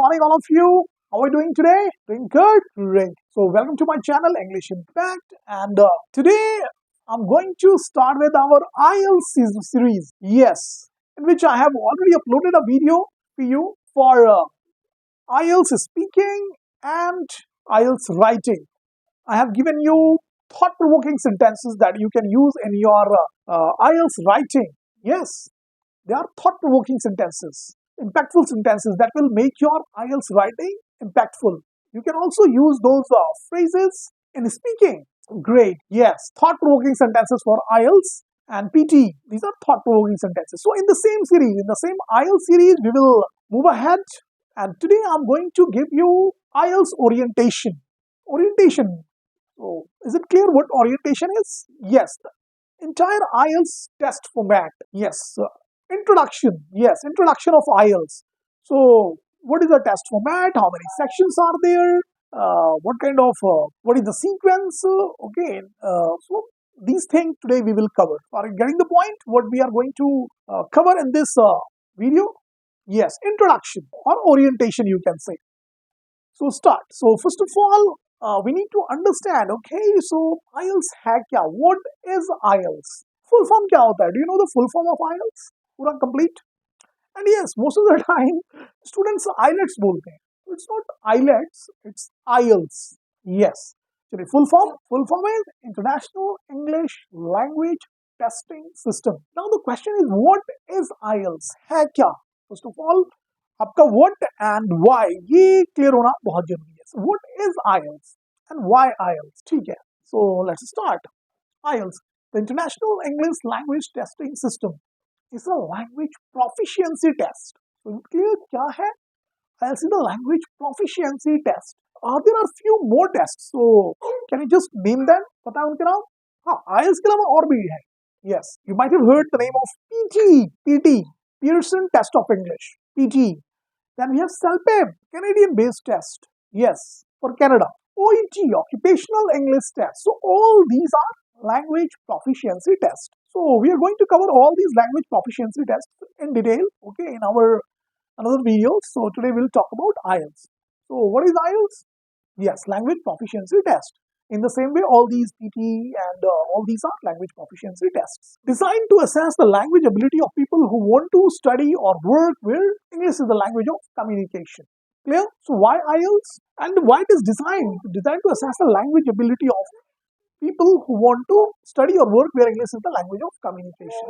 morning, all of you. How are you doing today? Doing good? Great. So, welcome to my channel, English Impact. And today, I'm going to start with our IELTS series. Yes, in which I have already uploaded a video for you for IELTS speaking and IELTS writing. I have given you thought-provoking sentences that you can use in your IELTS writing. Yes, they are thought-provoking sentences, impactful sentences that will make your IELTS writing impactful. You can also use those phrases in speaking. Great, yes, thought-provoking sentences for IELTS and PT. These are thought-provoking sentences. So in the same series, in the same IELTS series, we will move ahead. And today I'm going to give you IELTS orientation. Orientation. So is it clear what orientation is? Yes, the entire IELTS test format. Yes, introduction. Yes, introduction of IELTS. So what is the test format? How many sections are there? What is the sequence? So these things today we will cover. Are you getting the point? What we are going to cover in this video? Yes, introduction or orientation, you can say. So start. So first of all, we need to understand. Okay, so IELTS है क्या? What is IELTS? Full form क्या होता है? Do you know the full form of IELTS? पूरा complete? And yes, most of the time students IELTS बोलते हैं. It's not IELTS, it's IELTS. Yes. चलिए full form is International English Language Testing System. Now the question is, what is IELTS? है क्या? First of all, आपका what and why ये clear होना बहुत जरूरी है. So what is IELTS and why IELTS? ठीक है. So let's start. IELTS, the International English Language Testing System, is a language proficiency test. So clear क्या है? IELTS is the language proficiency test. There are few more tests. So can you just name them? पता है उनके नाम? हाँ, IELTS के अलावा और भी है. Yes, you might have heard the name of PT, Pearson Test of English, PT. Then we have CELPIP, Canadian-based test. Yes, for Canada. OET, Occupational English Test. So all these are language proficiency tests. So we are going to cover all these language proficiency tests in detail, okay, in our another video. So today we'll talk about IELTS. So what is IELTS? Yes, language proficiency test. In the same way, all these PT and all these are language proficiency tests designed to assess the language ability of people who want to study or work where English is the language of communication. Clear? So why IELTS? And why it is designed to assess the language ability of people who want to study or work where English is the language of communication.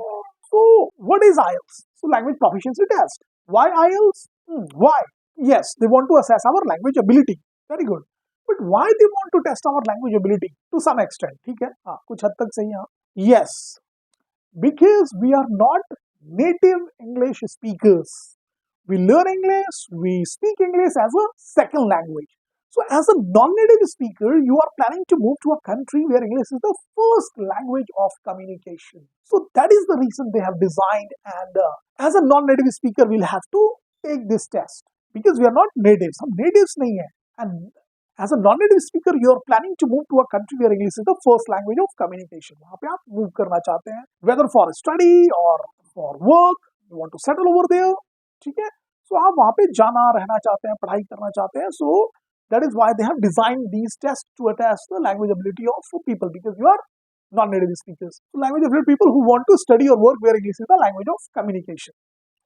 So what is IELTS? So language proficiency test. Why IELTS? Why? Yes, they want to assess our language ability. Very good. But why they want to test our language ability? To some extent, ठीक है? हाँ, कुछ हद तक सही है. Yes, because we are not native English speakers. We learn English, we speak English as a second language. So as a non-native speaker, you are planning to move to a country where English is the first language of communication. So that is the reason they have designed, and as a non-native speaker, we'll have to take this test because we are not natives. हम natives नहीं हैं. And as a non-native speaker, you are planning to move to a country where English is the first language of communication. वहाँ पे आप move करना चाहते हैं, whether for study or for work, you want to settle over there. ठीक है? So आप वहाँ पे जाना रहना चाहते हैं, पढ़ाई करना चाहते हैं. So that is why they have designed these tests to attest the language ability of people, because you are non-native speakers. So language ability people who want to study or work where English is the language of communication.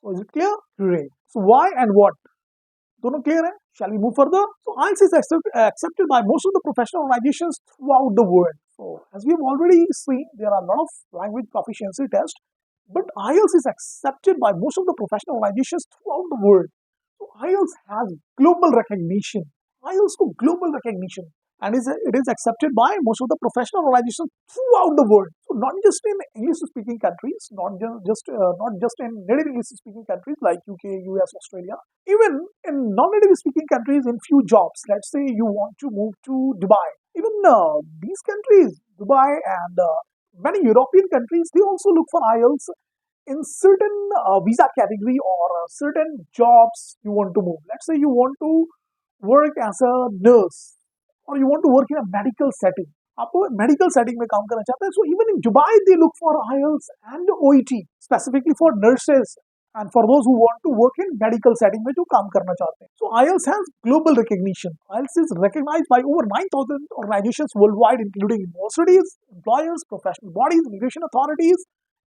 So is it clear? Great. So why and what? दोनों clear है? Shall we move further? So IELTS is accepted by most of the professional organizations throughout the world. So as we have already seen, there are a lot of language proficiency tests, but IELTS is accepted by most of the professional organizations throughout the world. So IELTS has global recognition. IELTS को global recognition, and it is accepted by most of the professional organizations throughout the world. So not just in English-speaking countries, not just in native English-speaking countries like UK, US, Australia. Even in non-native-speaking countries, in few jobs. Let's say you want to move to Dubai. Even these countries, Dubai and many European countries, they also look for IELTS in certain visa category or certain jobs you want to move. Let's say you want to work as a nurse, or you want to work in a medical setting. आप medical setting में काम करना चाहते हैं. So even in Dubai they look for IELTS and OET specifically for nurses and for those who want to work in medical setting में जो काम करना चाहते हैं. So IELTS has global recognition. IELTS is recognized by over 9,000 organizations worldwide, including universities, employers, professional bodies, immigration authorities,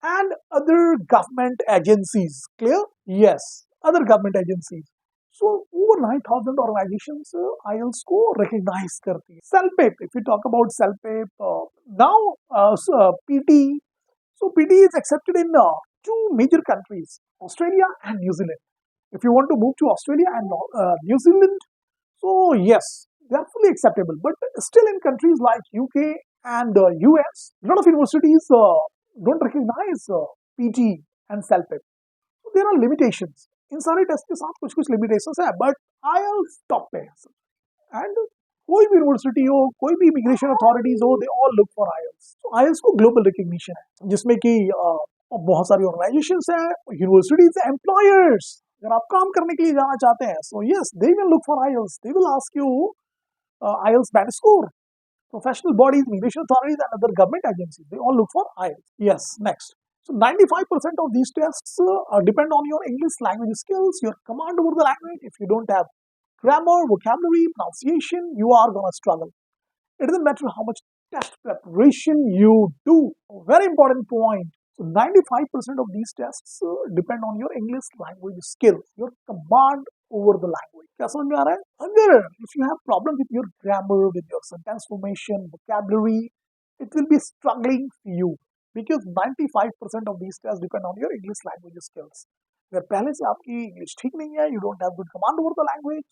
and other government agencies. Clear? Yes, other government agencies. So over 9,000 organizations IELTS को recognize करती है. CELPIP, if we talk about CELPIP, now PT. So PT is accepted in two major countries, Australia and New Zealand. If you want to move to Australia and New Zealand, so yes, they are fully acceptable. But still in countries like UK and US, a lot of universities don't recognize PT and CELPIP. So there are limitations. इन सारे test के साथ कुछ कुछ limitations है, but IELTS top पे है. And कोई भी यूनिवर्सिटी हो, कोई भी इमिग्रेशन अथॉरिटीज हो, they all look for IELTS. तो IELTS को ग्लोबल रिकग्निशन है, जिसमें कि बहुत सारी ऑर्गेनाइजेशंस हैं, यूनिवर्सिटीज, एम्प्लॉयर्स. अगर आप काम करने के लिए जाना चाहते हैं, so yes, they will look for IELTS. They will ask you IELTS band score. Professional bodies, immigration authorities, and other government agencies, they all look for IELTS. Yes, next. So 95% of these tests depend on your English language skills, your command over the language. If you don't have grammar, vocabulary, pronunciation, you are going to struggle. It doesn't matter how much test preparation you do. A very important point. So 95% of these tests depend on your English language skills, your command over the language. क्या समझ में आ रहा है? अगर if you have problem with your grammar, with your sentence formation, vocabulary, it will be struggling for you. Because 95% of these tests depend on your English language skills. अगर पहले से आपकी इंग्लिश ठीक नहीं है, you don't have good command over the language,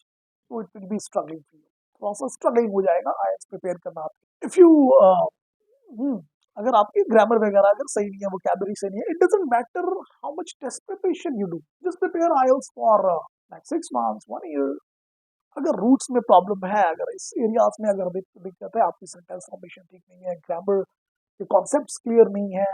so it will be struggling for you. थोड़ा सा struggling हो जाएगा IELTS प्रिपेयर करना आपके. If you अगर आपकी ग्रामर वगैरह अगर सही नहीं है, vocabulary सही नहीं है, it doesn't matter how much test preparation you do. Just prepare IELTS for like 6 months, 1 year. अगर रूट्स में प्रॉब्लम है, अगर इस एरियाज में अगर दिक्कत है, आपकी सेंटेंस फॉर्मेशन ठीक नहीं है, ग्रामर के कॉन्सेप्ट्स क्लियर नहीं है,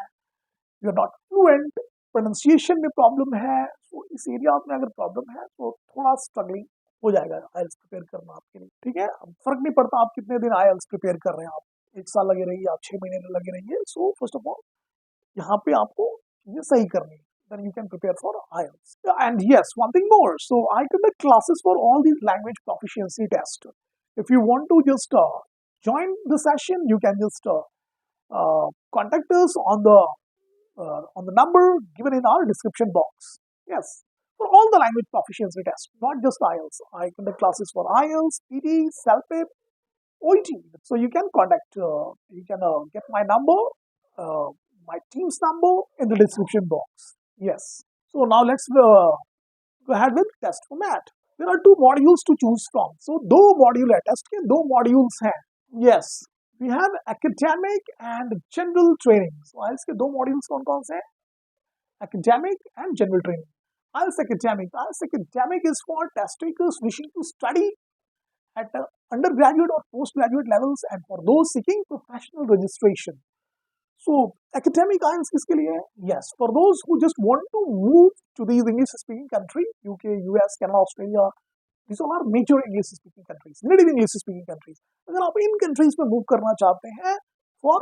you are not fluent, pronunciation में प्रॉब्लम है, तो इस एरिया में अगर प्रॉब्लम है तो थोड़ा स्ट्रगलिंग हो जाएगा IELTS प्रिपेयर करना आपके लिए. ठीक है, फर्क नहीं पड़ता आप कितने दिन IELTS प्रिपेयर कर रहे हैं, आप 1 साल लगे रहिए, आप 6 महीने लगे रहिए. सो फर्स्ट ऑफ ऑल यहाँ पे आपको चीजें सही करनी है, then you can prepare for IELTS. And yes, one thing more. So I conduct classes for all these language proficiency tests. If you want to just join the session, you can just contact us on the number given in our description box. Yes, for all the language proficiency tests, not just IELTS. I conduct classes for IELTS, PT, CELPIP, OET. So you can contact, you can get my number, my team's number in the description box. Yes. So now let's go ahead with test format. There are 2 modules to choose from. So 2 module है, test के 2 modules हैं. Yes. We have academic and general training. So IELTS के 2 modules कौन-कौन से हैं? Academic and general training. IELTS academic. IELTS academic is for test takers wishing to study at undergraduate or postgraduate levels and for those seeking professional registration. So academic IELTS किसके लिए है? Yes, for those who just want to move to these English speaking country, UK, US, Canada, Australia, these all are major English speaking countries, native English speaking countries. अगर आप इन countries में move करना चाहते हैं for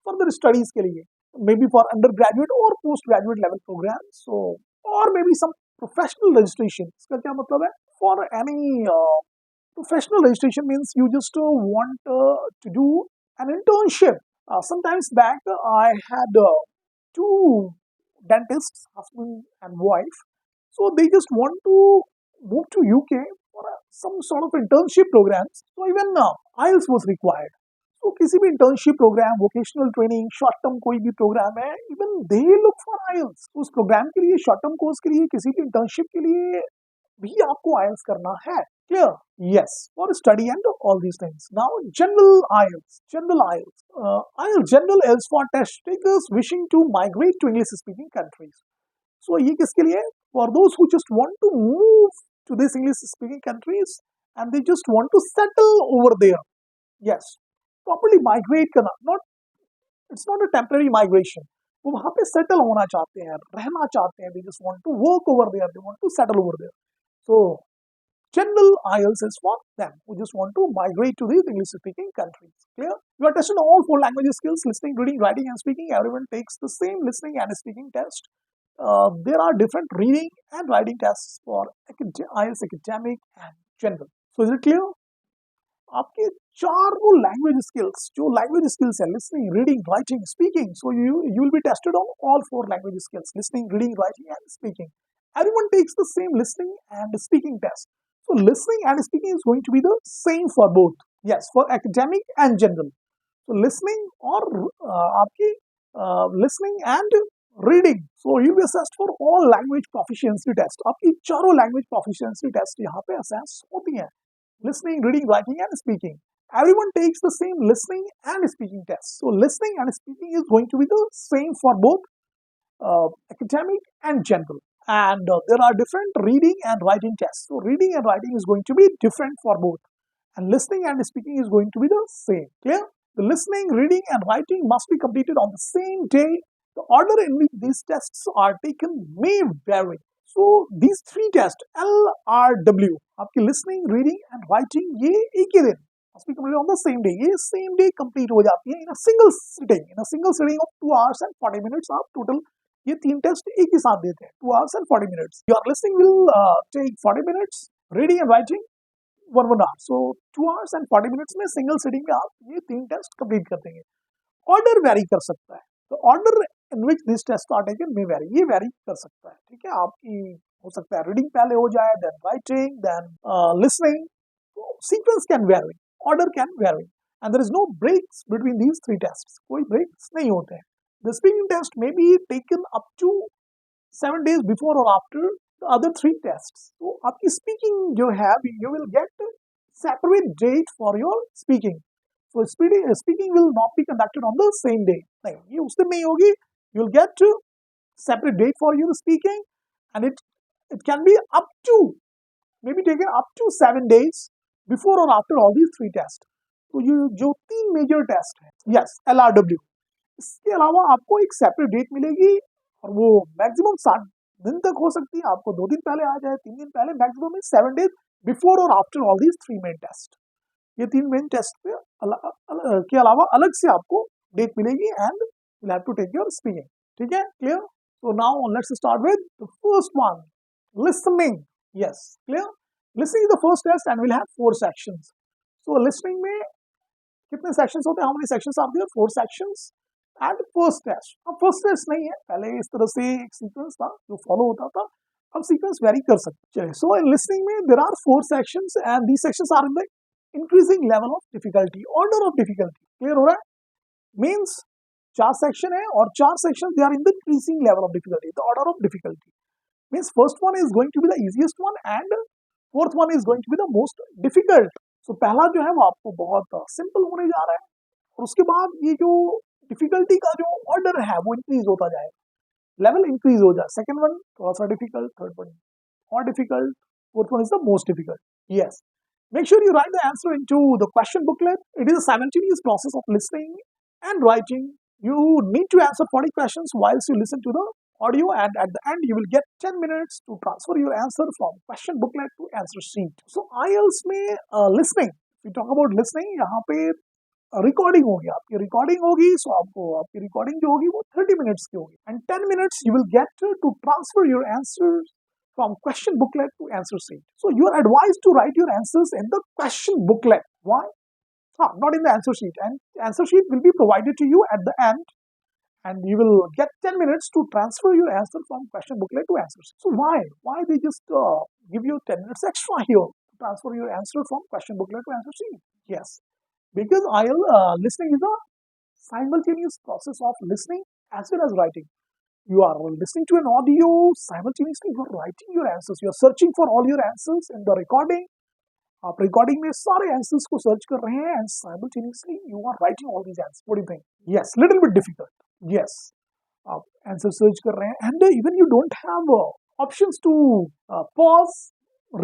further studies के लिए, maybe for undergraduate or postgraduate level programs, so or maybe some professional registration. इसका क्या मतलब है? For any professional registration means you just want to do an internship. Sometimes back, I had 2 dentists, husband and wife. So they just want to move to UK for some sort of internship programs. So even IELTS was required. So किसी भी internship program, vocational training, short term कोई भी program है, even they look for IELTS. उस program के लिए, short term course के लिए, किसी भी internship के लिए भी आपको IELTS करना है. Clear? Yes, for study and all these things. Now, general IELTS. General IELTS. IELTS general is for test takers wishing to migrate to English-speaking countries. So, ये किसके लिए? For those who just want to move to these English-speaking countries and they just want to settle over there. Yes, properly migrate करना. It's not a temporary migration. वो वहाँ पे settle होना चाहते हैं, रहना चाहते हैं. They just want to work over there. They want to settle over there. So, general IELTS is for them who just want to migrate to these English-speaking countries. Clear? You are tested all 4 language skills: listening, reading, writing, and speaking. Everyone takes the same listening and speaking test. there are different reading and writing tests for IELTS academic and general. So is it clear? आपके चार वो language skills जो language skills है listening reading writing speaking so you will be tested on all four language skills listening reading writing and speaking. Everyone takes the same listening and speaking test. So listening and speaking is going to be the same for both. Yes, for academic and general. So listening or आपकी listening and reading. So you'll be assessed for all language proficiency test. आपकी चारों language proficiency test यहाँ पे assess होती हैं. Listening, reading, writing and speaking. Everyone takes the same listening and speaking test. So listening and speaking is going to be the same for both academic and general. And there are different reading and writing tests. So reading and writing is going to be different for both. And listening and speaking is going to be the same. Clear? The listening, reading and writing must be completed on the same day. The order in which these tests are taken may vary. So these three tests LRW आपकी listening, reading and writing ये एक ही दिन must be completed on the same day. ये same day complete हो जाती है in a single sitting of 2 hours and 40 minutes. आप total ये तीन टेस्ट एक ही साथ देते हैं 2 hours and 40 minutes. Your listening will take 40 minutes, reading and writing 1 hour. So 2 hours and 40 minutes में single sitting में आप ये तीन टेस्ट complete कर देंगे. Order vary कर सकता है. The order in which this test are taken may vary. ये vary कर सकता है. ठीक है, आपकी हो सकता है रीडिंग पहले हो जाए, then writing, then listening. Sequence can vary, order can vary, and there is no breaks between these three tests. कोई breaks नहीं होते हैं. The speaking test may be taken up to 7 days before or after the other three tests. तो आपकी speaking जो है, you will get separate date for your speaking. So speaking will not be conducted on the same day. नहीं, ये उस दिन नहीं होगी. You will get to separate date for your speaking, and it can be up to maybe taken up to 7 days before or after all these three tests. तो ये जो तीन major test है, yes LRW, इसके अलावा आपको एक separate date मिलेगी और वो maximum 7 दिन तक हो सकती है. आपको 2 दिन पहले आ जाए, 3 दिन पहले, maximum 7 days before or after all these three main tests. ये तीन मेन टेस्ट पे के अलावा अलग से आपको डेट मिलेगी and you'll have to take your speaking. ठीक है, clear? So now let's start with the first one, listening. Yes, clear? Listening is the first test and we'll have 4 sections. So listening में कितने sections होते हैं? How many sections are there? 4 sections. And first test. अब first test नहीं है, पहले इस तरह से एक सीक्वेंस था जो फॉलो होता था. अब सीक्वेंस वेरी कर सकते हैं. So in listening में there are 4 sections and these sections are in the increasing level of difficulty, order of difficulty. Clear हो रहा है? Means 4 section है और 4 sections they are in the increasing level of difficulty, the order of difficulty. Means first one is going to be the easiest one and fourth one is going to be the most difficult. So पहला जो है वो आपको बहुत simple होने जा रहा है और उसके बाद ये जो डिफिकल्टी का जो ऑर्डर है वो इंक्रीज होता जाएगा, लेवल इंक्रीज हो जाए. सेकंड वन थोड़ा सा डिफिकल्ट, थर्ड वन और difficult, fourth one is the most difficult. Yes, make sure you write the answer into the question booklet. It is a simultaneous process of listening and writing. You need to answer 40 questions whilst you listen to the audio, and at the end you will get 10 minutes to transfer your answer from question booklet to answer sheet. So IELTS में listening, if we talk about listening, यहाँ पे recording होगी, आपकी recording होगी. सो आपको आपकी recording जो होगी वो 30 मिनट्स की होगी and 10 minutes you will get to transfer your answers from question booklet to answer sheet. So you are advised to write your answers in the question booklet. Why? Not in the answer sheet. And answer sheet will be provided to you at the end, and you will get 10 minutes to transfer your answer from question booklet to answer sheet. So why they just give you 10 minutes extra here to transfer your answer from question booklet to answer sheet? Yes, because listening is a simultaneous process of listening as well as writing. You are listening to an audio, simultaneously you are writing your answers. You are searching for all your answers in the recording. आप recording में सारे answers को search कर रहे हैं and simultaneously you are writing all these answers. What do you think? Yes, little bit difficult. Yes, आप answer search कर रहे हैं and even you don't have options to pause,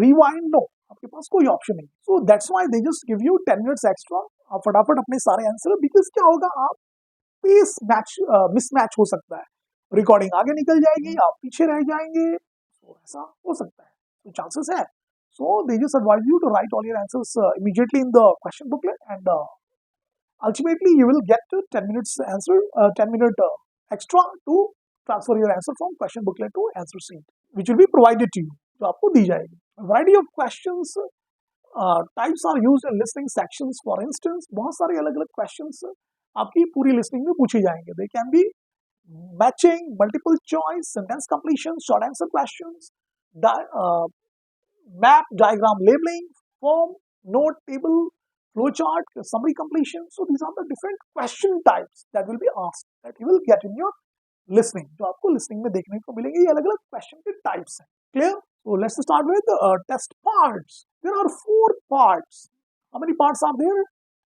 rewind. No, आपके पास कोई ऑप्शन नहीं. So that's why they just give you 10 minutes extra. आप फटाफट अपने सारे आंसर, because क्या होगा, आप पेस मिसमैच हो सकता है. रिकॉर्डिंग आगे निकल जाएगी, आप पीछे रह जाएंगे, तो ऐसा हो सकता है, तो चांसेस है. So they just advise you to write all your answers immediately in the question booklet, and ultimately you will get 10 minutes answer, 10 minute extra to transfer your answer from question booklet to answer sheet which will be provided to you, जो आपको दी जाएगी. Variety of questions types are used in listening sections. For instance बहुत सारे अलग अलग questions आपकी पूरी लिसनिंग में पूछे जाएंगे. They can be matching, multiple choice, sentence completion, short answer questions, map, diagram labeling, form, note, table, flowchart, summary completion. So these are the different question types that will be asked, that you will get in your listening. जो आपको listening में देखने को मिलेंगे, ये अलग अलग question के types हैं. Clear? So let's start with test parts. There are 4 parts. How many parts are there?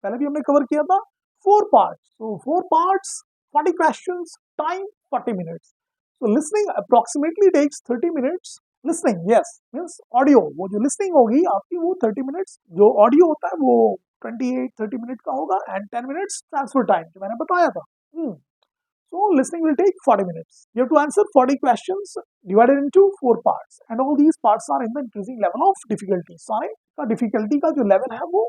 पहले भी हमने cover किया था 4 parts. So 4 parts, 40 questions, time 40 minutes. So listening approximately takes 30 minutes. Listening yes means audio, वो जो listening होगी आपकी वो 30 मिनट्स, जो ऑडियो होता है वो 28-30 मिनट का होगा, एंड 10 मिनट्स ट्रांसफर टाइम जो मैंने बताया था. So listening will take 40 minutes. You have to answer 40 questions divided into 4 parts, and all these parts are in the increasing level of difficulty. सारे का difficulty का जो level है वो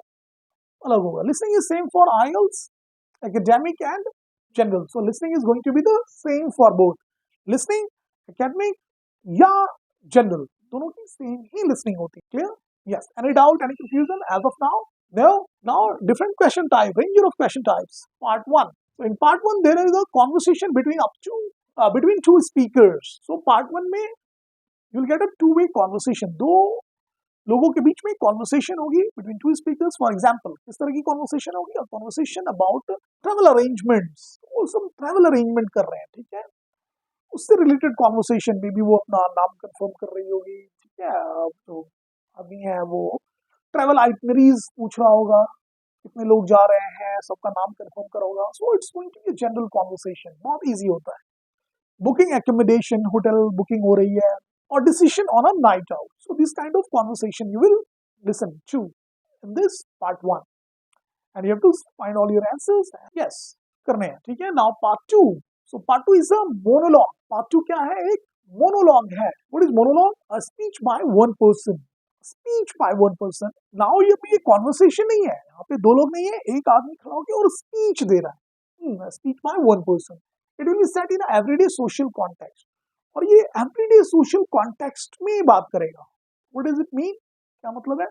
अलग होगा. Listening is same for IELTS, academic and general. So listening is going to be the same for both listening, academic या general, दोनों की सेम ही लिसनिंग होती है. Clear? Yes. Any doubt, any confusion as of now? No. Now different question type, range of question types. Part 1. So in part 1 there is a conversation between two speakers. So part 1 में you will get a two-way conversation. दो लोगों के बीच में conversation होगी between two speakers. For example, किस तरह की conversation होगी? A conversation about travel arrangements. वो सब travel arrangement कर रहे हैं, ठीक है. उससे रिलेटेड कॉन्वर्सेशन में भी वो अपना नाम कंफर्म कर रही होगी, ठीक है. तो अभी है वो ट्रैवल आइटनरीज पूछ रहा होगा, कितने लोग जा रहे हैं, सबका नाम कंफर्म करा होगा. So it's going to be general conversation, बहुत इजी होता है. बुकिंग एकोमोडेशन, होटल बुकिंग हो रही है, और decision on a night out. So this kind of conversation you will listen to in this part 1, and you have to find all your answers. Yes, करने हैं, ठीक है. Now part 2. So part 2 is a monologue. Part 2 क्या है? एक monologue है. What is monologue? A speech by one person. Speech by one person. Now ये conversation नहीं है. यहाँ पे दो लोग नहीं है, एक आदमी खड़ा होकर और speech दे रहा है. Speech by one person. It will be set in a everyday social context. और ये everyday social context में बात करेगा. What does it mean? क्या मतलब है?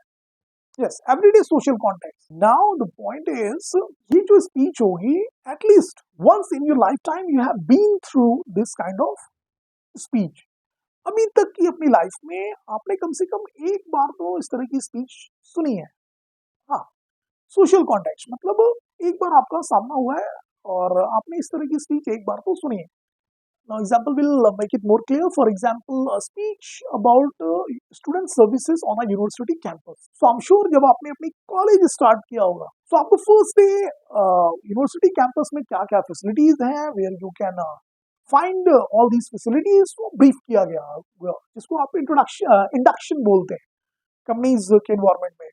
Yes, everyday social context. Now the point is, ये जो speech होगी, at least once in your lifetime you have been through this kind of speech. अभी तक की अपनी लाइफ में आपने कम से कम एक बार तो इस तरह की स्पीच सुनी है. हाँ, सोशल कॉन्टेक्स्ट मतलब एक बार आपका सामना हुआ है और आपने इस तरह की स्पीच एक बार तो सुनी है. Now example will make it more clear. For example, a speech about student services on a university campus. So I'm sure जब आपने अपनी कॉलेज स्टार्ट किया होगा, तो आपको फर्स्ट डे यूनिवर्सिटी कैंपस में क्या क्या फैसिलिटीज हैं, where you can find all these facilities, वो ब्रीफ किया गया, जिसको आप इंडक्शन बोलते हैं कंपनीज के एनवायरमेंट में.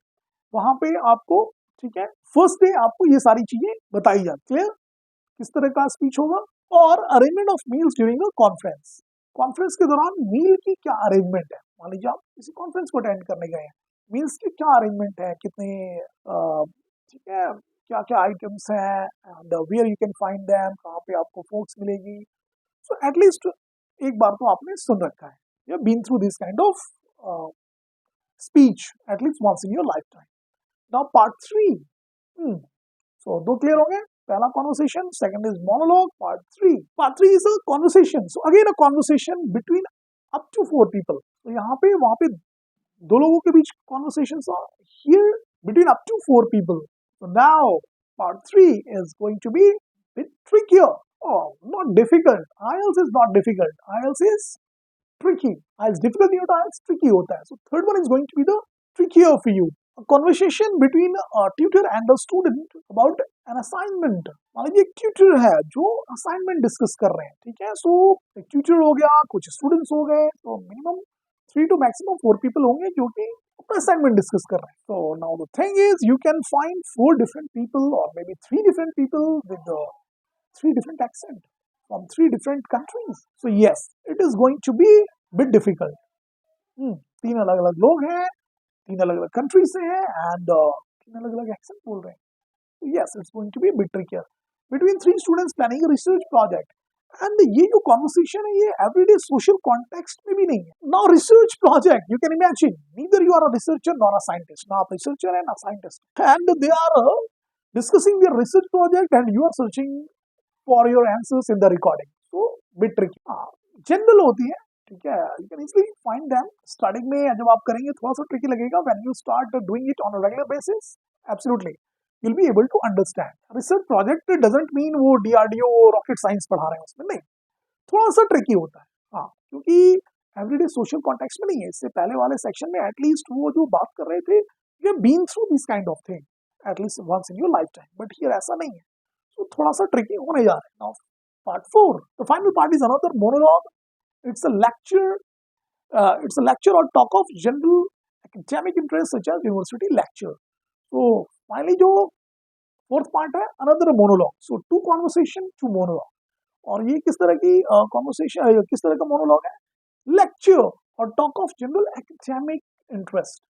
वहां पे आपको, ठीक है, फर्स्ट डे आपको ये सारी चीजें बताई जाती. क्लियर? किस तरह का स्पीच होगा. और arrangement of meals during a conference. Conference के दौरान मील की क्या अरेंजमेंट है. मान लीजिए आप किसी कॉन्फ्रेंस को अटेंड करने गए हैं, मील्स की क्या अरेंजमेंट है, कितने, ठीक है, क्या क्या आइटम्स हैं, and where you can find them, कहाँ पे आपको फूड्स मिलेगी. सो एटलीस्ट एक बार तो आपने सुन रखा है, या been through this kind of speech at least once in your lifetime. Now part 3. So दो क्लियर हो गए. पहला conversation, second is monologue. Part 3 is a conversation. So again a conversation between up to 4 people. तो यहाँ पे वहां पे दो लोगों के बीच conversation here between up to 4 people. So now part 3 is going to be a bit trickier. Oh, not difficult. IELTS is not difficult. IELTS is tricky. IELTS difficult नहीं होता, IELTS tricky होता है. So third one is going to be the trickier for you. A conversation between a tutor and a student about an assignment. मान लीजिए एक tutor है जो assignment discuss कर रहे हैं, ठीक है. So एक tutor हो गया, कुछ students हो गए, तो minimum 3 to maximum 4 people होंगे जो कि assignment discuss कर रहे हैं. So now the thing is, you can find 4 different people or maybe 3 different people with 3 different accent from 3 different countries. So yes, it is going to be bit difficult. 3 अलग अलग लोग हैं, 3 अलग अलग country से हैं, एंड 3 अलग अलग एक्सेंट बोल रहे हैं. So yes, it's going to be a bit trickier. Between 3 students planning a research project. And ये जो कॉन्वर्सेशन है ये एवरीडे सोशल कॉन्टेक्स्ट में भी नहीं है. Now research project, you can imagine, neither you are a researcher nor a scientist. ना आप रिसर्चर है ना scientist, and they are discussing their research project and you are searching for your answers in the recording. So bit tricky. General होती है, ठीक है, you can easily find them. Starting में जब आप करेंगे थोड़ा सा ट्रिकी लगेगा. when you start doing it on a regular basis, absolutely you'll be able to understand. Research project doesn't mean वो DRDO रॉकेट साइंस पढ़ा रहे हैं उसमें, नहीं, थोड़ा सा ट्रिकी होता है. हाँ, क्योंकि एवरीडे सोशल कॉन्टेक्स्ट में नहीं है. इससे पहले वाले सेक्शन में एटलीस्ट वो जो बात कर रहे थे, you have been through this kind of thing at least once in your lifetime, but here ऐसा नहीं है. तो थोड़ा सा ट्रिकी होने जा रहा है. Now part 4, the final part is another monologue. It's a lecture, it's a lecture or talk of general academic interest such as university lecture. So finally जो fourth part है another monologue. So 2 conversation, 2 monologue. और ये किस तरह की conversation, किस तरह का monologue है? Lecture और talk of general academic interest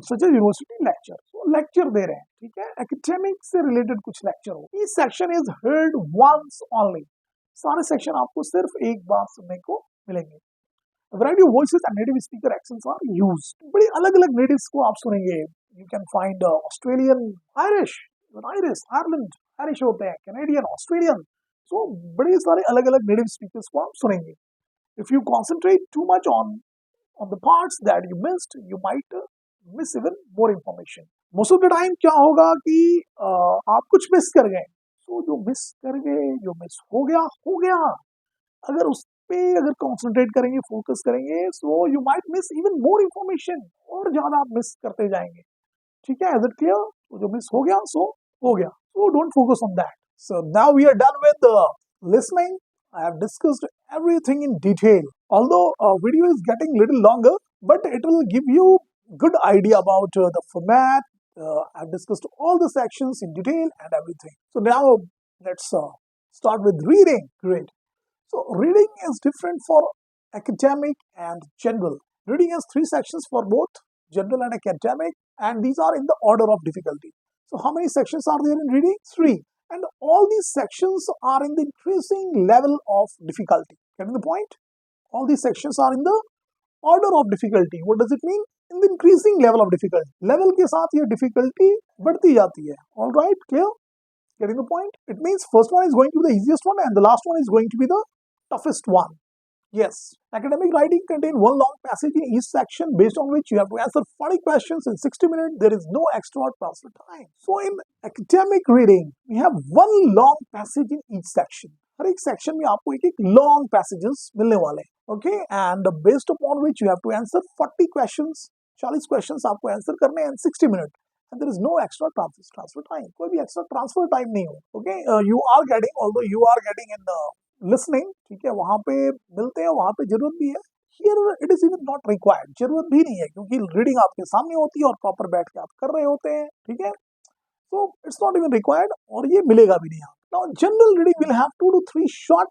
such as university lecture. So lecture दे रहे हैं, ठीक है, academic से related कुछ lecture हो. Each section is heard once only. सारे section आपको सिर्फ एक बार सुनने को मिलेंगे. A variety of voices and native speaker accents are used. बड़ी अलग-अलग natives को आप सुनेंगे. You can find Australian, Irish, Ireland, Irish होते हैं, Canadian, Australian. So बड़े सारे अलग-अलग native speakers को आप सुनेंगे. If you concentrate too much on the parts that you missed, you might miss even more information. Most of the time क्या होगा कि आप कुछ मिस कर गए. So जो मिस कर गए, जो मिस हो गया. अगर उस पे अगर कॉन्सेंट्रेट करेंगे, फोकस करेंगे, so you might miss even more information, और ज्यादा आप मिस करते जाएंगे. ठीक है, इज इट क्लियर? तो जो मिस हो गया सो हो गया. So don't focus on that. So now we are done with listening. I have discussed everything in detail. Although video is getting little longer, but it will give you good idea about the format. I've discussed all the sections in detail and everything. So now let's start with reading. Great. So reading is different for academic and general. Reading has 3 sections for both general and academic, and these are in the order of difficulty. So how many sections are there in reading? 3. And all these sections are in the increasing level of difficulty. Getting the point? All these sections are in the order of difficulty. What does it mean? In the increasing level of difficulty. Level के साथ ये difficulty बढ़ती जाती है. All right, clear? Getting the point? It means first one is going to be the easiest one and the last one is going to be the toughest one. Yes, academic writing contains one long passage in each section based on which you have to answer 40 questions in 60 minutes. There is no extra transfer time. So in academic reading, we have one long passage in each section. हर एक section में आपको एक long passages मिलने वाले हैं. Okay, and based upon which you have to answer 40 questions, 40 questions आपको answer करने हैं in 60 minutes. And there is no extra transfer time. कोई भी extra transfer time नहीं हो. Okay, you are getting, although you are getting in the listening, ठीक है, वहां पे मिलते हैं, वहां पे जरूरत भी है. Here it is even not required. जरूरत भी नहीं है क्योंकि रीडिंग आपके सामने होती है और प्रॉपर बैठ के आप कर रहे होते हैं. ठीक है, so it's not even required और ये मिलेगा भी नहीं. Now general reading will have 2 to 3 short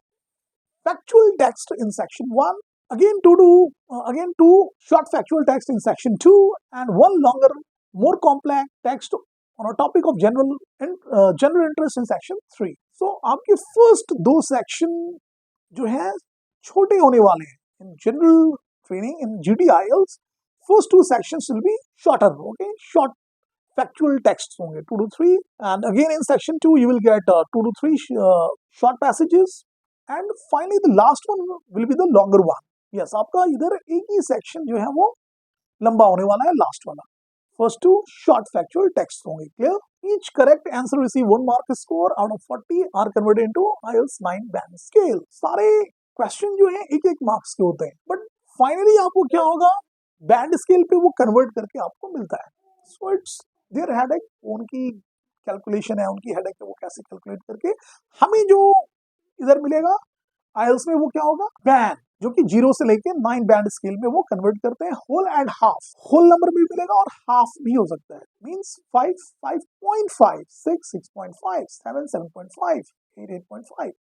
factual text in section 1. Again two short factual text in section 2 and one longer, more complex text on a topic of general interest in section 3. So आपके first 2 section जो है छोटे होने वाले हैं. In general training in GT IELTS, first 2 sections will be shorter. Okay, short factual texts होंगे 2 to 3, and again in section 2 you will get 2 to 3 short passages, and finally the last one will be the longer one. Yes, आपका इधर एक ही section जो है वो लंबा होने वाला है, last वाला. First 2 short factual texts होंगे. Clear? Each correct answer receive 1 mark score out of 40 are converted into IELTS 9 band scale. सारे question जो हैं एक marks के होते हैं, but finally आपको क्या होगा, band scale पे वो convert करके आपको मिलता है. So it's their headache, उनकी calculation है, उनकी headache है, वो कैसे calculate करके हमें जो इधर मिलेगा IELTS में वो क्या होगा, band, जो कि 0 से लेके 9 बैंड स्केल में वो कन्वर्ट करते हैं. Whole and half, whole number भी मिलेगा और हाफ भी हो सकता है. मींस 5, 5.5, 6, 6.5, 7, 7.5, 8, 8.5,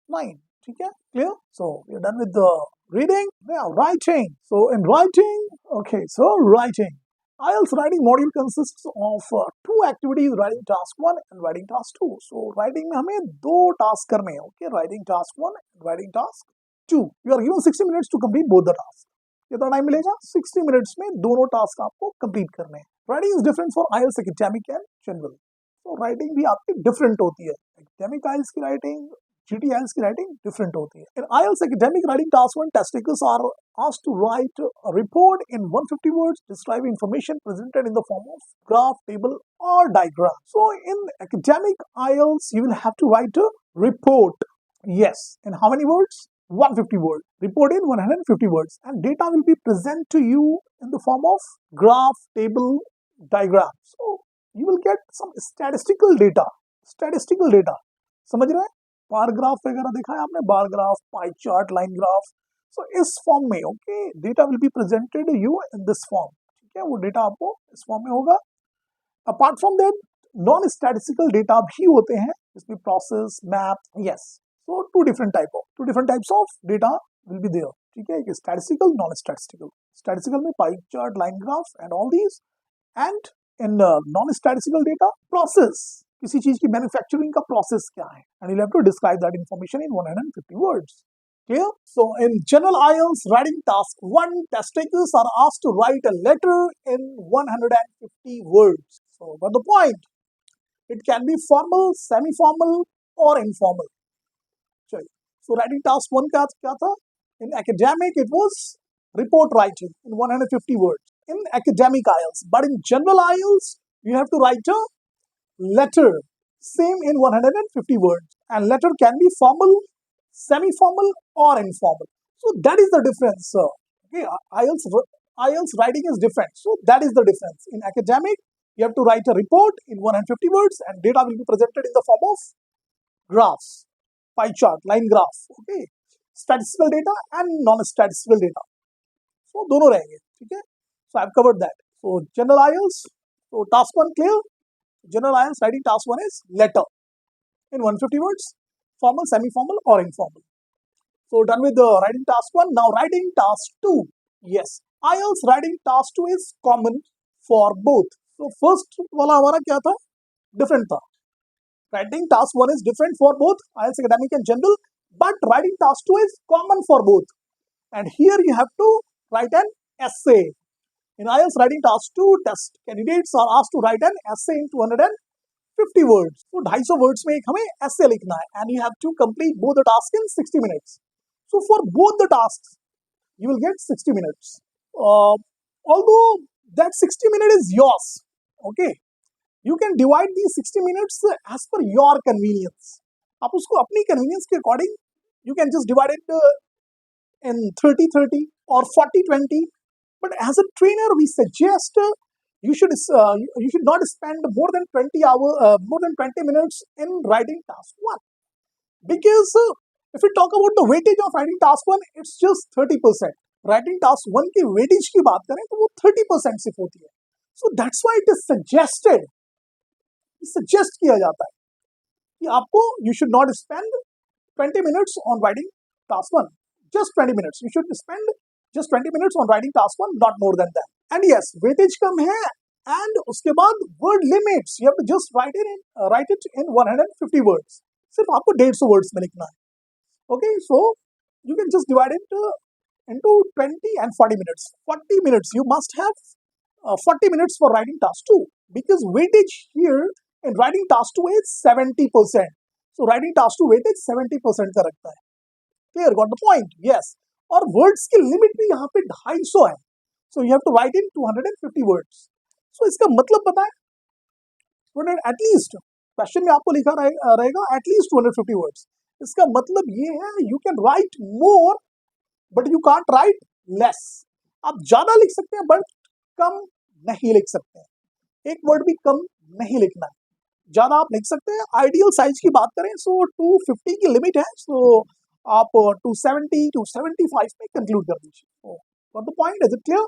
9. ठीक है, clear? So we are done with the reading. Now writing. So in writing, okay, so writing. IELTS writing module consists of two activities, writing task 1 and writing task 2. So writing में हमें दो task करने हैं, okay? Writing task 1 and writing task 2. You are given 60 minutes to complete both the tasks. कितना time मिलेगा? 60 minutes में दोनों task आपको complete करने हैं. Writing is different for IELTS academic and general. So writing भी आपकी different होती है. Academic IELTS की writing, GT IELTS की writing different होती है. In IELTS academic writing task 1, test takers are asked to write a report in 150 words describing information presented in the form of graph, table or diagram. So in academic IELTS, you will have to write a report. Yes. In how many words? 150 words. Report in 150 words. And data will be presented to you in the form of graph, table, diagram. So you will get some statistical data. Statistical data. समझ रहे हैं? Bar graph वगैरह देखा है आपने? Bar graph, pie chart, line graph. So इस form में okay data will be presented you in this form. ठीक है, वो डेटा आपको इस फॉर्म में होगा. Apart from that non statistical data भी होते हैं, इसमें process, map. Yes, so two different types of data will be there. ठीक है, एक स्टैटिस्टिकल, नॉन स्टैटिस्टिकल. स्टैटिस्टिकल में pie chart, line graph and all these. And in non statistical data process, किसी चीज की मैन्युफैक्चरिंग का प्रोसेस क्या है, and you have to describe that information in 150 words. Clear? So in general IELTS writing task 1, test takers are asked to write a letter in 150 words. So but the point, it can be formal, semi-formal or informal. So writing task 1 क्या था? In academic it was report writing in 150 words. In academic IELTS, but in general IELTS you have to write a letter, same in 150 words. And letter can be formal, semi-formal or informal. So that is the difference. Okay, IELTS writing is different. So that is the difference. In academic, you have to write a report in 150 words and data will be presented in the form of graphs, pie chart, line graph. Okay, statistical data and non-statistical data. So दोनों रहेंगे. ठीक है. So I've covered that. So general IELTS. So task 1 clear. General IELTS writing task 1 is letter in 150 words. Formal, semi-formal or informal. So done with the writing task 1. Now writing task 2. Yes, IELTS writing task 2 is common for both. So first वाला हमारा क्या था? Different था. Writing task 1 is different for both IELTS academic and general, but writing task 2 is common for both. And here you have to write an essay. In IELTS writing task 2, test candidates are asked to write an essay in 250 words. So 250 words में एक हमें essay लिखना है, and you have to complete both the tasks in 60 minutes. So for both the tasks, you will get 60 minutes. Although that 60 minutes is yours, okay, you can divide these 60 minutes as per your convenience. आप उसको अपनी convenience के according, you can just divide it in 30-30 or 40-20. But as a trainer, we suggest you should not spend more than 20 minutes in writing task 1, because if we talk about the weightage of writing task 1, it's just 30%. Writing task 1 की weightage की बात करें तो वो 30% सिर्फ होती है. So that's why it is suggested, suggest किया जाता है कि आपको you should not spend 20 minutes on writing task 1. Just 20 minutes. You should spend just 20 minutes on writing task 1, not more than that. And yes, weightage कम है, and उसके बाद word limits, you have to just write it in 150 words. सिर्फ आपको 150 words में लिखना है. Okay, so you can just divide it into 20 and 40 minutes. 40 minutes, you must have 40 minutes for writing task 2, because weightage here in writing task 2 is 70%. So writing task 2 weightage 70% का रखता है. Clear? Got the point? Yes. और words की limit भी यहाँ पे 250 है. So you have to write in 250 words. So इसका मतलब पता है? Student, at least क्वेश्चन में आपको लिखा रहेगा at least 250 words. इसका मतलब ये है you can write more, but you can't write less. आप ज्यादा लिख सकते हैं, but कम नहीं लिख सकते हैं. एक वर्ड भी कम नहीं लिखना है, ज्यादा आप लिख सकते हैं. आइडियल साइज की बात करें so 250 की लिमिट है, so आप 270 275 में कंक्लूड कर दीजिए. Got the point? Is it clear?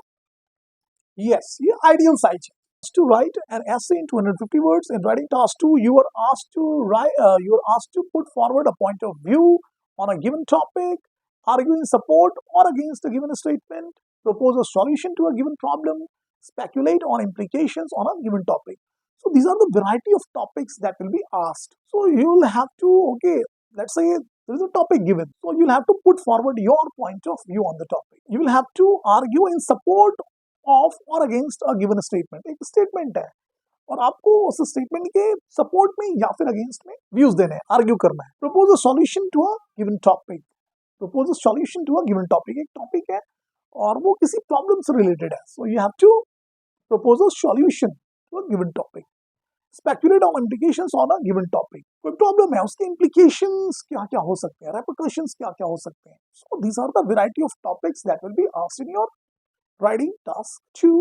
Yes, ये आइडियल साइज है. To write an essay in 250 words. In writing task 2, you are asked to put forward a point of view on a given topic, argue in support or against a given statement, propose a solution to a given problem, speculate on implications on a given topic. So these are the variety of topics that will be asked. So you will have to, okay, let's say there is a topic given. So you'll have to put forward your point of view on the topic. You will have to argue in support of or against a given statement. एक statement है और आपको उस statement के support में या फिर against में व्यूज देने हैं, आर्ग्यू करना है. Propose a solution to a given topic. Propose a solution to a given topic. एक टॉपिक है और वो किसी प्रॉब्लम से रिलेटेड है. So you have to propose a solution to a given topic. Speculate on implications on a given topic. कोई problem है, उसके इम्प्लीकेशंस क्या क्या हो सकते हैं, रेपरकशंस क्या क्या हो सकते हैं. So these are the variety of topics that will be asked in your writing task 2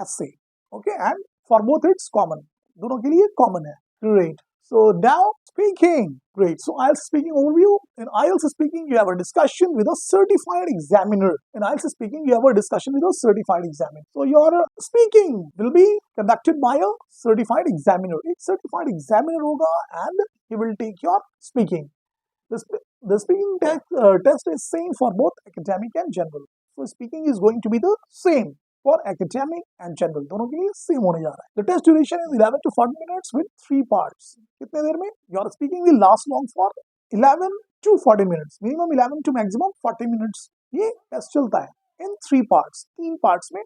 essay. Okay, and for both it's common. दोनों के लिए common है. Great. So now speaking. Great. So IELTS speaking overview. In IELTS speaking, you have a discussion with a certified examiner. In IELTS speaking, you have a discussion with a certified examiner. So your speaking will be conducted by a certified examiner. एक certified examiner होगा and he will take your speaking. The speaking test is same for both academic and general. So speaking is going to be the same for academic and general. दोनों के लिए same होने जा रहा है. The test duration is 11 to 40 minutes with 3 parts. कितने देर में? Your speaking will last long for 11 to 40 minutes. Minimum 11 to maximum 40 minutes. ये टेस्ट चलता है in 3 parts. 3 parts में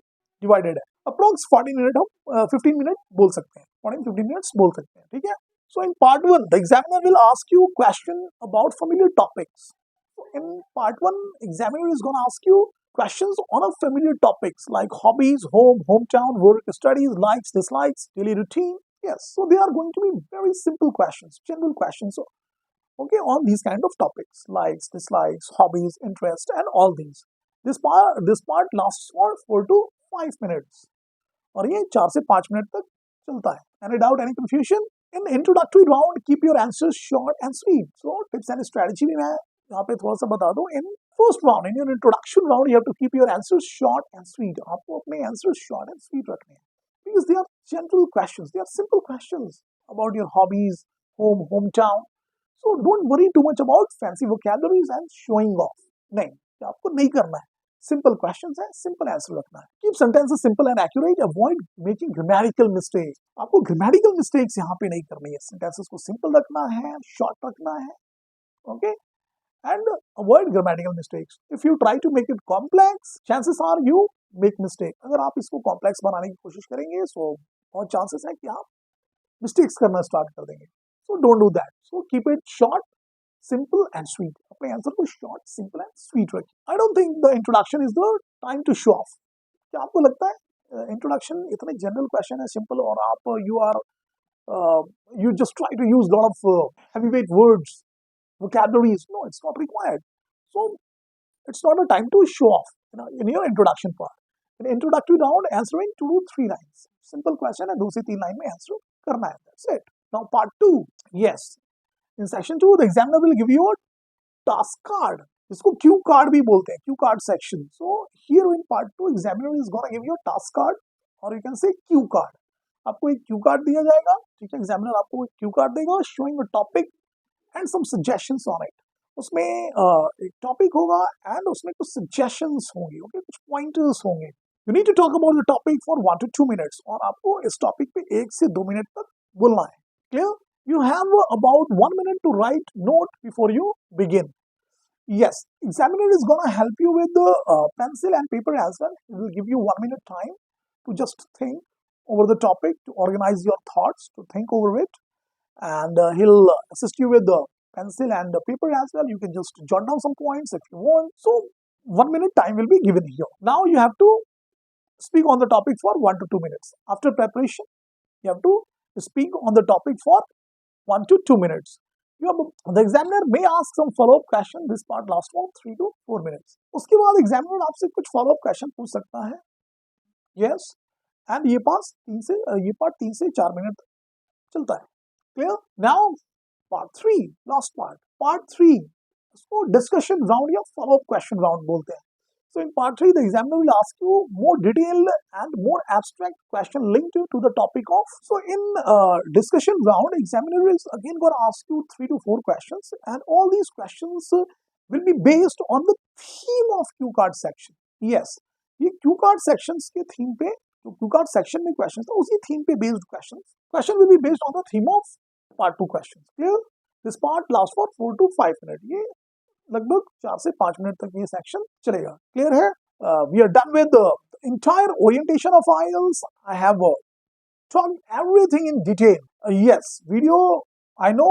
divided है. Approx 40 minute हम 15 minute बोल सकते हैं. 15 minutes बोल सकते हैं. ठीक है? So in part 1, the examiner will ask you question about familiar topics. In part 1, examiner is going to ask you questions on a familiar topics like hobbies, home, hometown, work, studies, likes, dislikes, daily routine. Yes, so they are going to be very simple questions, general questions. Okay, on these kind of topics, likes, dislikes, hobbies, interest, and all these. This part lasts for 4 to 5 minutes. और ये 4 से 5 minute तक चलता है. Any doubt, any confusion? In introductory round, keep your answers short and sweet. So tips and strategy भी मैं यहाँ पे थोड़ा सा बता दूं. In first round, in your introduction round, you have to keep your answers short and sweet. आपको अपने answers short and sweet रखने हैं because they are general questions. They are simple questions about your hobbies, home, hometown. So don't worry too much about fancy vocabularies and showing off. नहीं, आपको नहीं करना है. Simple questions है, simple answer रखना है. Keep sentences simple and accurate. Avoid making grammatical mistakes. आपको grammatical mistakes यहाँ पे नहीं करनी है. Sentences को simple रखना है, short रखना है. Okay? And avoid grammatical mistakes. If you try to make it complex, chances are you make mistake. अगर आप इसको complex बनाने की कोशिश करेंगे, so बहुत chances है कि आप mistakes करना start कर देंगे. So don't do that. So keep it short, simple and sweet. अपने आंसर को short, simple and sweet रखिए. I don't think the introduction is the time to show off. क्या आपको लगता है introduction इतने general question है, simple, और आप you just try to use lot of heavyweight words, vocabularies? No, it's not required. So it's not a time to show off in your introduction part. In introductory round, answering 2 to 3 lines. Simple question है, 2 से 3 line में answer करना है. That's it. Now part 2. Yes. In section 2, the examiner will give you a task card. इसको Q card भी बोलते हैं, Q card section. So here in part 2, examiner is going to give you a task card, or you can say Q card. आपको एक Q card दिया जाएगा, ठीक है. Examiner आपको एक Q card देगा, showing a topic and some suggestions on it. उसमें एक टॉपिक होगा and उसमें कुछ suggestions होंगे, okay, कुछ pointers होंगे. You need to talk about the topic for 1 to 2 minutes, और आपको इस टॉपिक पे 1 से 2 मिनट तक बोलना है. Clear? You have about 1 minute to write note before you begin. Yes, examiner is going to help you with the pencil and paper as well. He will give you 1 minute time to just think over the topic, to organize your thoughts, to think over it, and he'll assist you with the pencil and the paper as well. You can just jot down some points if you want. So 1 minute time will be given here. Now you have to speak on the topic for 1 to 2 minutes. After preparation, you have to speak on the topic for 1 to 2 minutes. The examiner may ask some follow-up question. This part lasts for 3 to 4 minutes. उसके बाद examiner आपसे कुछ follow-up question पूछ सकता है. Yes, and ये part 3 से 4 minute चलता है. Clear? Now part 3, last part. Part 3, इसको discussion round या follow-up question round बोलते हैं. So in part 3, the examiner will ask you more detailed and more abstract question linked to the topic of. So in discussion round, examiner is again going to ask you 3 to 4 questions, and all these questions will be based on the theme of Q card section. Yes, ये Q card sections के theme पे तो क्योंकि section में question था उसी theme पे based question will be based on the theme of part 2 question. Clear? This part last for 4 to 5 minute. ये लगभग 4 से 5 मिनट तक ये सेक्शन चलेगा. क्लियर है? We are done with the entire orientation of IELTS. I have talked everything in detail. Yes, video, I know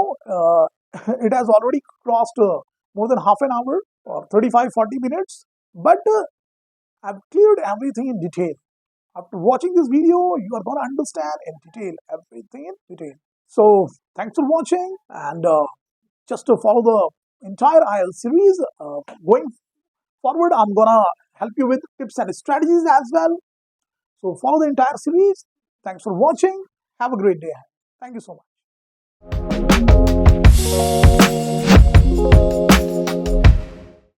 it has already crossed more than half an hour or 35-40 minutes, but I've cleared everything in detail. After watching this video, you are going to understand in detail, everything in detail. So, thanks for watching, and just to follow the entire IELTS series, going forward, I'm going to help you with tips and strategies as well. So, follow the entire series. Thanks for watching. Have a great day. Thank you so much.